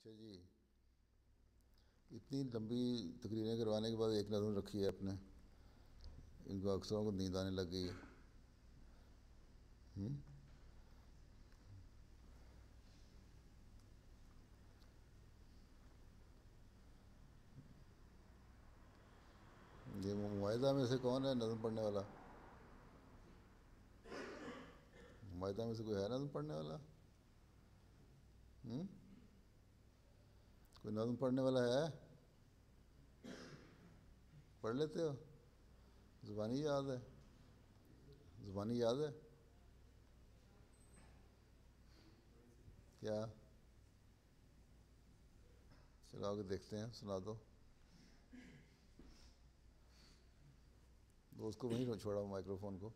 اچھا جی، اتنی لمبی تقریریں کروانے کے بعد ایک نظم رکھی ہے اپنے، ان کو اکثروں کو نیند آنے لگ گئی ہے۔ یہ معاہدہ میں سے کون ہے نظم پڑھنے والا؟ معاہدہ میں سے کوئی ہے نظم پڑھنے والا؟ کوئی نظم پڑھنے والا ہے؟ پڑھ لیتے ہو؟ زبانی یاد ہے؟ زبانی یاد ہے کیا؟ چلو آگے دیکھتے ہیں، سنا دو۔ اس کو وہیں چھوڑا مائکرو فون کو۔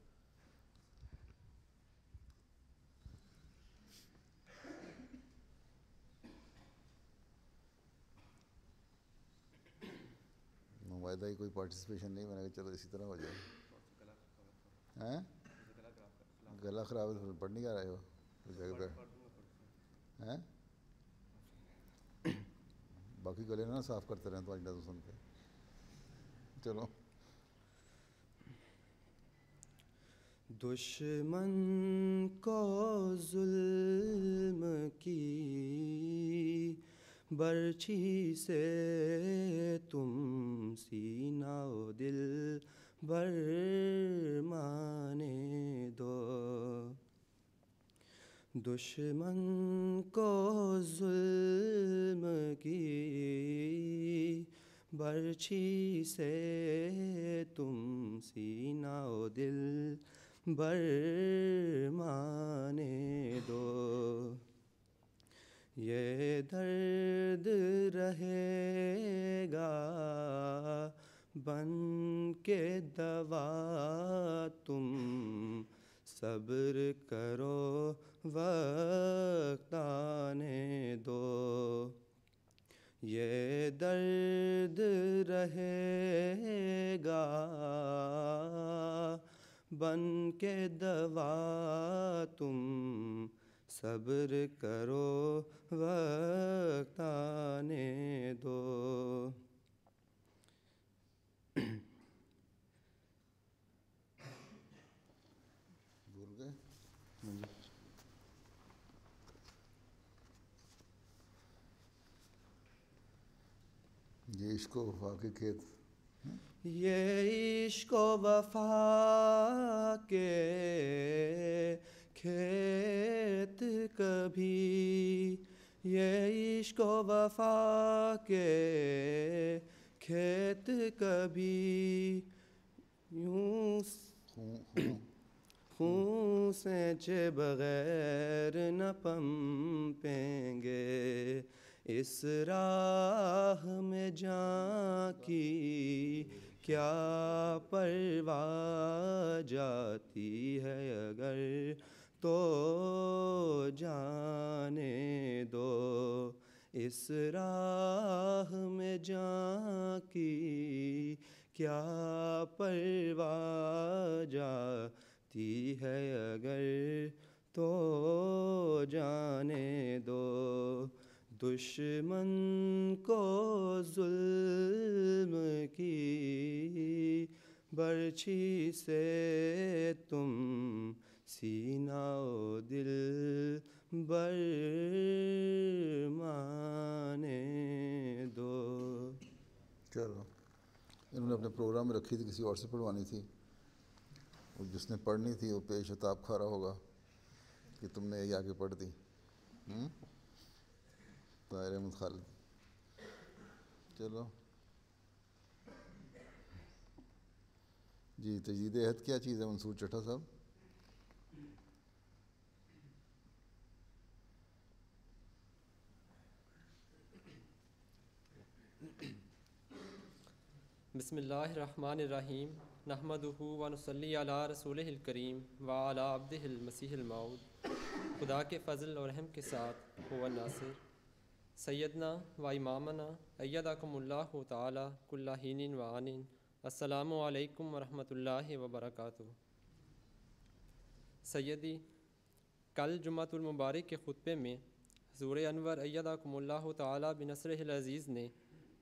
معاہدہ ہی کوئی پارٹیسپیشن نہیں، میں نے کہا چلو اسی طرح ہو جائے۔ گلا خراب ہے تو پڑھ نہیں آ رہے ہو جگہ پہ؟ باقی گلے نہ صاف کرتے رہیں تو نظم سن کے۔ چلو۔ دشمن کو ظلم کی برچھی سے تم سینہ و دل بر مانے دو، دشمن کو ظلم کی برچھی سے تم سینہ و دل بر مانے دو، یہ درد رہے گا بن کے دوا، تم صبر کرو وقت آنے دو، یہ درد رہے گا بن کے دوا، تم صبر کرو وقت آنے دو۔ بھول گئے؟ یہ عشق و وفا کے کھیت، یہ عشق و وفا کے کھیت کبھی، یہ عشق و وفا کے کھیت کبھی یوں خون سینچے بغیر نہ پنپیں گے، اس راہ میں جان کی کیا پرواہ، جاتی ہے اگر تو جانے دو، اس راہ میں جان کی کیا پرواہ، جاتی ہے اگر تو جانے دو، دشمن کو ظلم کی برچھی سے تم سینہ و دل بر مانے دو۔ چلو انہوں نے اپنے پروگرام میں رکھی تھی، کسی اور سے پڑھوانی تھی، اور جس نے پڑھنی تھی وہ پیش عتاب کھا رہا ہوگا کہ تم نے یہ آگے پڑھ دی۔ طاہر احمد خالد۔ چلو جی، تجدید عہد کیا چیز ہے منصور چٹھا صاحب؟ بسم اللہ الرحمن الرحیم، نحمدہ ونصلی علی رسولہ الکریم وعلی عبدہ المسیح الموعود۔ خدا کے فضل اور رحم کے ساتھ هو الناصر، سیدنا و امامنا ایدکم اللہ تعالی کل حین و آن۔ السلام علیکم ورحمۃ اللہ وبرکاتہ۔ سیدی، کل جمعۃ المبارک کے خطبے میں حضور انور ایدکم اللہ تعالی بنصرہ العزیز نے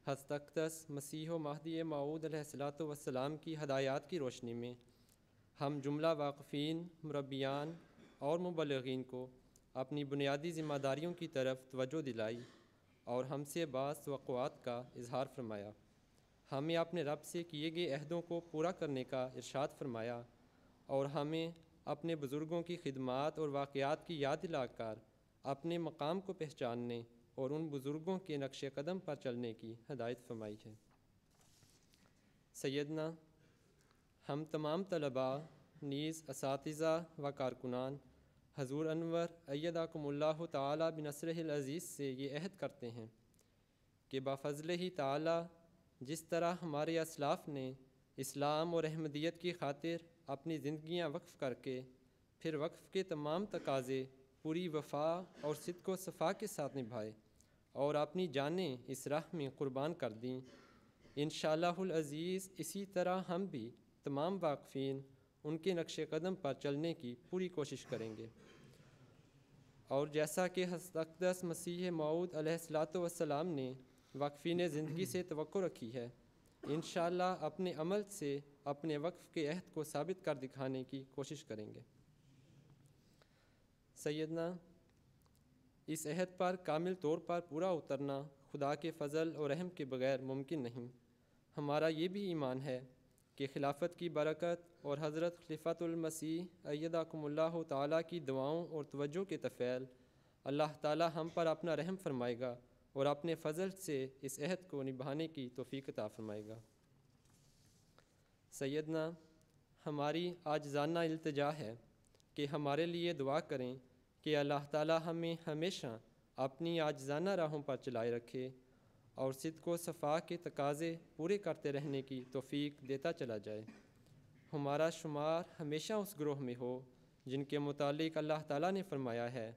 حضرت اقدس مسیح و مہدی موعود علیہ الصلوۃ والسلام کی ہدایات کی روشنی میں ہم جملہ واقفین، مربیان اور مبلغین کو اپنی بنیادی ذمہ داریوں کی طرف توجہ دلائی اور ہم سے بعض توقعات کا اظہار فرمایا۔ ہمیں اپنے رب سے کیے گئے عہدوں کو پورا کرنے کا ارشاد فرمایا اور ہمیں اپنے بزرگوں کی خدمات اور واقعات کی یاد دلا کر اپنے مقام کو پہچاننے اور ان بزرگوں کے نقش قدم پر چلنے کی ہدایت فرمائی ہے۔ سیدنا، ہم تمام طلباء نیز اساتذہ و کارکنان حضور انور ایدکم اللہ تعالی بنصرہ العزیز سے یہ عہد کرتے ہیں کہ بفضلہ ہی تعالی جس طرح ہمارے اسلاف نے اسلام اور احمدیت کی خاطر اپنی زندگیاں وقف کر کے پھر وقف کے تمام تقاضے پوری وفا اور صدق و صفا کے ساتھ نبھائے اور اپنی جانیں اس راہ میں قربان کر دیں، انشاءاللہ العزیز اسی طرح ہم بھی تمام واقفین ان کے نقش قدم پر چلنے کی پوری کوشش کریں گے، اور جیسا کہ حضرت اقدس مسیح موعود علیہ الصلوۃ والسلام نے واقفین زندگی سے توقع رکھی ہے، انشاءاللہ اپنے عمل سے اپنے وقف کے عہد کو ثابت کر دکھانے کی کوشش کریں گے۔ سیدنا، اس عہد پر کامل طور پر پورا اترنا خدا کے فضل اور رحم کے بغیر ممکن نہیں۔ ہمارا یہ بھی ایمان ہے کہ خلافت کی برکت اور حضرت خلیفۃ المسیح ایدکم اللہ تعالیٰ کی دعاؤں اور توجہ کے طفیل اللہ تعالیٰ ہم پر اپنا رحم فرمائے گا اور اپنے فضل سے اس عہد کو نبھانے کی توفیق عطا فرمائے گا۔ سیدنا، ہماری عاجزانہ التجا ہے کہ ہمارے لیے دعا کریں کہ اللہ تعالیٰ ہمیں ہمیشہ اپنی عاجزانہ راہوں پر چلائے رکھے اور صدق و صفا کے تقاضے پورے کرتے رہنے کی توفیق دیتا چلا جائے۔ ہمارا شمار ہمیشہ اس گروہ میں ہو جن کے متعلق اللہ تعالیٰ نے فرمایا ہے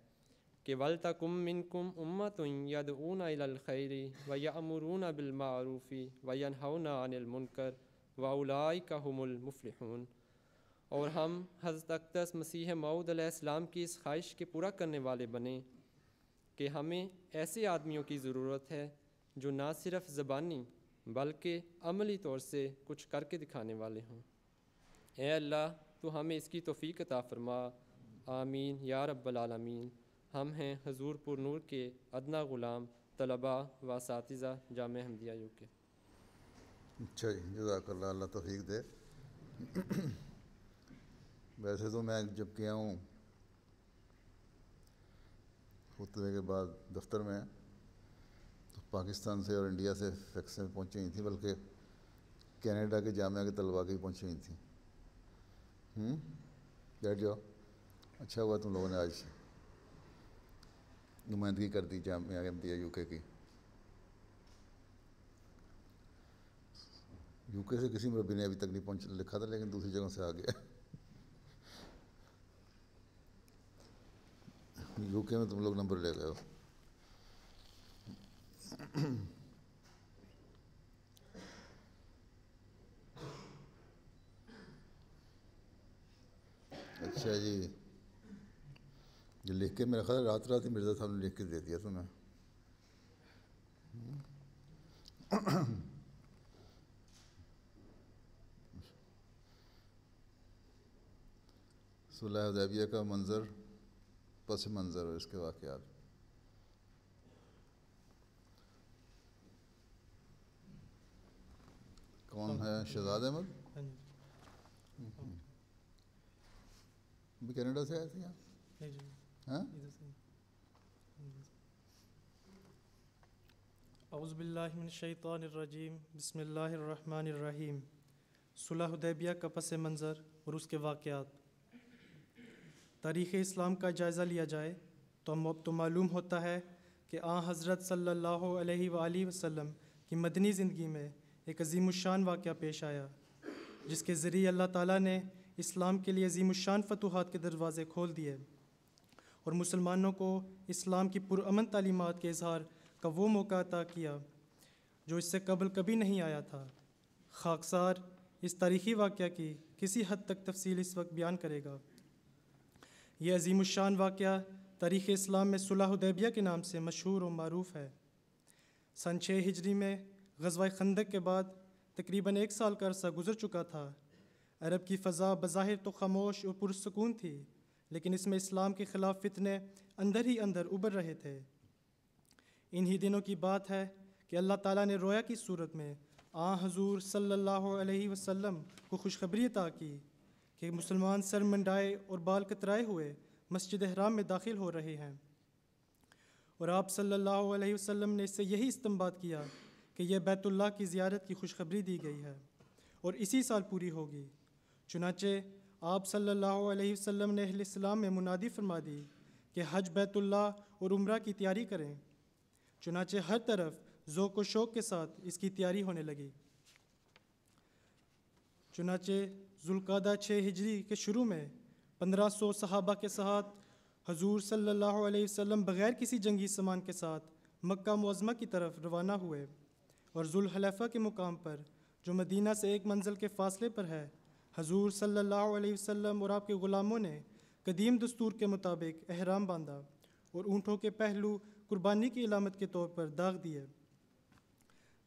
کہ وَلْتَكُم مِّنكُمْ أُمَّةٌ يَدْعُونَ إِلَى الْخَيْرِ وَيَأْمُرُونَ بِالْمَعْرُوفِ وَيَنْهَوْنَ عَنِ الْمُنكَرِ وَأُولَٰئِكَ هُمُ الْمُفْلِحُونَ۔ اور ہم حضرت اقدس مسیح موعود علیہ السلام کی اس خواہش کے پورا کرنے والے بنیں کہ ہمیں ایسے آدمیوں کی ضرورت ہے جو نہ صرف زبانی بلکہ عملی طور سے کچھ کر کے دکھانے والے ہوں۔ اے اللہ، تو ہمیں اس کی توفیق عطا فرما، آمین یا رب العالمین۔ ہم ہیں حضور پر نور کے ادنا غلام، طلباء و اساتذہ جامعہ احمدیہ یو کے۔ اچھا جی، جزاک اللہ، اللہ توفیق دے۔ ویسے تو میں جب گیا ہوں خطبے کے بعد دفتر میں تو پاکستان سے اور انڈیا سے فیکسیں پہنچی ہوئی تھیں، بلکہ کینیڈا کے جامعہ کے طلباء کی پہنچی ہوئی تھیں۔ بیٹھ جاؤ، اچھا ہوا تم لوگوں نے آج نمائندگی کر دی جامعہ احمدیہ یو کے کی۔ یو کے سے کسی مربی نے ابھی تک نہیں پہنچ لکھا تھا، لیکن دوسری جگہوں سے آ گیا۔ یو کے میں تم لوگ نمبر لے گئے ہو۔ اچھا جی، جو لکھ کے میرا خیال رات ہی مرزا صاحب نے لکھ کے دے دیا تمہیں۔ صلح حدیبیہ کا منظر، پس منظر اور اس کے واقعات۔ کون ہے؟ شہزاد احمد بھی کینیڈا سے آئے تھے یہاں؟ ہاں؟ اعوذ باللہ من الشیطان الرجیم، بسم اللہ الرحمن الرحیم۔ صلح حدیبیہ کا پس منظر اور اس کے واقعات۔ تاریخ اسلام کا جائزہ لیا جائے تو معلوم ہوتا ہے کہ حضرت صلی اللہ علیہ وآلہ وسلم کی مدنی زندگی میں ایک عظیم الشان واقعہ پیش آیا، جس کے ذریعے اللہ تعالیٰ نے اسلام کے لیے عظیم الشان فتوحات کے دروازے کھول دیے اور مسلمانوں کو اسلام کی پرامن تعلیمات کے اظہار کا وہ موقع عطا کیا جو اس سے قبل کبھی نہیں آیا تھا۔ خاکسار اس تاریخی واقعہ کی کسی حد تک تفصیل اس وقت بیان کرے گا۔ یہ عظیم الشان واقعہ تاریخ اسلام میں صلح حدیبیہ کے نام سے مشہور و معروف ہے۔ سن 6 ہجری میں غزوہ خندق کے بعد تقریباً 1 سال کا عرصہ گزر چکا تھا۔ عرب کی فضا بظاہر تو خاموش اور پرسکون تھی، لیکن اس میں اسلام کے خلاف فتنے اندر ہی اندر ابھر رہے تھے۔ انہی دنوں کی بات ہے کہ اللہ تعالیٰ نے رویا کی صورت میں حضور صلی اللہ علیہ وسلم کو خوشخبری عطا کی کہ مسلمان سر منڈائے اور بال کترائے ہوئے مسجد حرام میں داخل ہو رہے ہیں، اور آپ صلی اللہ علیہ وسلم نے اس سے یہی استنباط کیا کہ یہ بیت اللہ کی زیارت کی خوشخبری دی گئی ہے اور اسی سال پوری ہوگی۔ چنانچہ آپ صلی اللہ علیہ وسلم نے اہل اسلام میں منادی فرما دی کہ حج بیت اللہ اور عمرہ کی تیاری کریں۔ چنانچہ ہر طرف ذوق و شوق کے ساتھ اس کی تیاری ہونے لگی۔ چنانچہ ذوالقعدہ 6 ہجری کے شروع میں 1500 صحابہ کے ساتھ حضور صلی اللہ علیہ وسلم بغیر کسی جنگی سامان کے ساتھ مکہ معظمہ کی طرف روانہ ہوئے، اور ذوالحلیفہ کے مقام پر جو مدینہ سے 1 منزل کے فاصلے پر ہے، حضور صلی اللہ علیہ وسلم اور آپ کے غلاموں نے قدیم دستور کے مطابق احرام باندھا اور اونٹوں کے پہلو قربانی کی علامت کے طور پر داغ دیے۔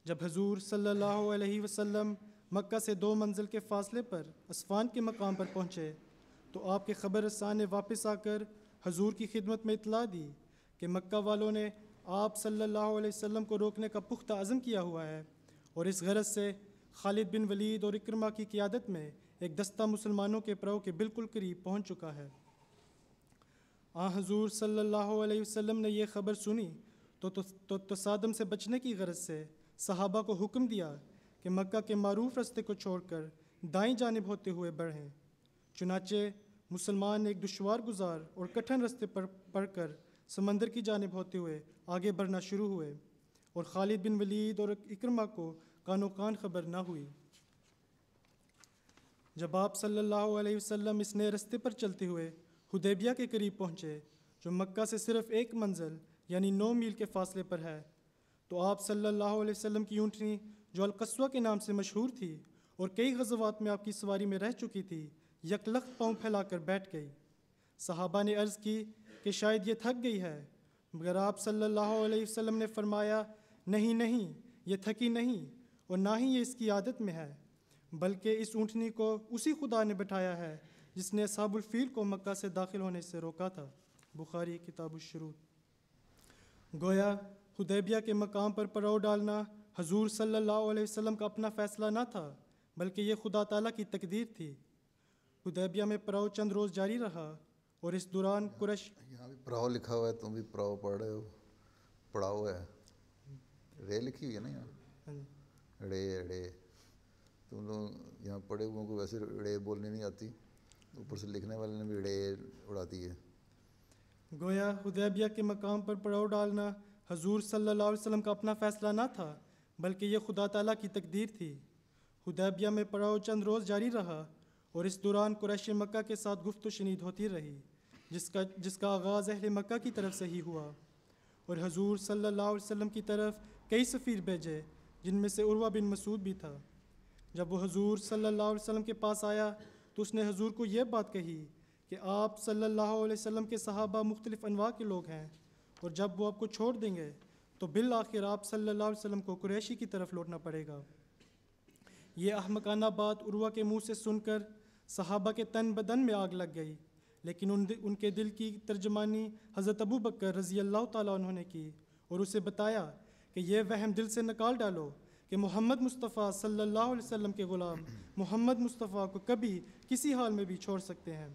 جب حضور صلی اللہ علیہ وسلم مکہ سے 2 منزل کے فاصلے پر اسفان کے مقام پر پہنچے تو آپ کے خبر رساں نے واپس آ کر حضور کی خدمت میں اطلاع دی کہ مکہ والوں نے آپ صلی اللہ علیہ وسلم کو روکنے کا پختہ عزم کیا ہوا ہے، اور اس غرض سے خالد بن ولید اور اکرمہ کی قیادت میں ایک دستہ مسلمانوں کے پرو کے بالکل قریب پہنچ چکا ہے۔ حضور صلی اللہ علیہ وسلم نے یہ خبر سنی تو تصادم سے بچنے کی غرض سے صحابہ کو حکم دیا کہ مکہ کے معروف رستے کو چھوڑ کر دائیں جانب ہوتے ہوئے بڑھیں۔ چنانچہ مسلمان ایک دشوار گزار اور کٹھن رستے پر پڑھ کر سمندر کی جانب ہوتے ہوئے آگے بڑھنا شروع ہوئے، اور خالد بن ولید اور اکرمہ کو کانو کان خبر نہ ہوئی۔ جب آپ صلی اللہ علیہ وسلم اس نئے رستے پر چلتے ہوئے حدیبیہ کے قریب پہنچے، جو مکہ سے صرف 1 منزل یعنی 9 میل کے فاصلے پر ہے، تو آپ صلی اللہ علیہ وسلم کی اونٹنی جو القصوہ کے نام سے مشہور تھی اور کئی غزوات میں آپ کی سواری میں رہ چکی تھی، یک لخت پاؤں پھیلا کر بیٹھ گئی۔ صحابہ نے عرض کی کہ شاید یہ تھک گئی ہے، مگر آپ صلی اللہ علیہ وسلم نے فرمایا نہیں نہیں، یہ تھکی نہیں اور نہ ہی یہ اس کی عادت میں ہے، بلکہ اس اونٹنی کو اسی خدا نے بٹھایا ہے جس نے اصحاب الفیل کو مکہ سے داخل ہونے سے روکا تھا۔ بخاری کتاب الشروط۔ گویا حدیبیہ کے مقام پر پڑاؤ ڈالنا حضور صلی اللہ علیہ وسلم کا اپنا فیصلہ نہ تھا، بلکہ یہ خدا تعالیٰ کی تقدیر تھی۔ حدیبیہ میں پڑاؤ چند روز جاری رہا، اور اس دوران قریش یہاں بھی پڑاؤ لکھا ہوا ہے، تم بھی پڑاؤ پڑھ رہے ہو، پڑاؤ ہے، رے لکھی ہوئی ہے نا یہاں، ڑے تم لوگ یہاں پڑھے ہوئے کو ویسے ڑے بولنے نہیں آتی، اوپر سے لکھنے والے نے بھی ڑے اڑا دی ہے۔ گویا حدیبیہ کے مقام پر پڑاؤ ڈالنا حضور صلی اللہ علیہ وسلم کا اپنا فیصلہ نہ تھا، بلکہ یہ خدا تعالیٰ کی تقدیر تھی۔ حدیبیہ میں پڑاؤ چند روز جاری رہا، اور اس دوران قریش مکہ کے ساتھ گفت و شنید ہوتی رہی، جس کا آغاز اہل مکہ کی طرف سے ہی ہوا، اور حضور صلی اللہ علیہ وسلم کی طرف کئی سفیر بھیجے، جن میں سے عروہ بن مسعود بھی تھا۔ جب وہ حضور صلی اللہ علیہ وسلم کے پاس آیا تو اس نے حضور کو یہ بات کہی کہ آپ صلی اللہ علیہ وسلم کے صحابہ مختلف انواع کے لوگ ہیں، اور جب وہ آپ کو چھوڑ دیں گے تو بالآخر آپ صلی اللہ علیہ وسلم کو قریشی کی طرف لوٹنا پڑے گا۔ یہ احمقانہ بات عروہ کے منہ سے سن کر صحابہ کے تن بدن میں آگ لگ گئی، لیکن ان کے دل کی ترجمانی حضرت ابو بکر رضی اللہ تعالیٰ عنہ نے کی، اور اسے بتایا کہ یہ وہم دل سے نکال ڈالو کہ محمد مصطفیٰ صلی اللہ علیہ وسلم کے غلام محمد مصطفیٰ کو کبھی کسی حال میں بھی چھوڑ سکتے ہیں۔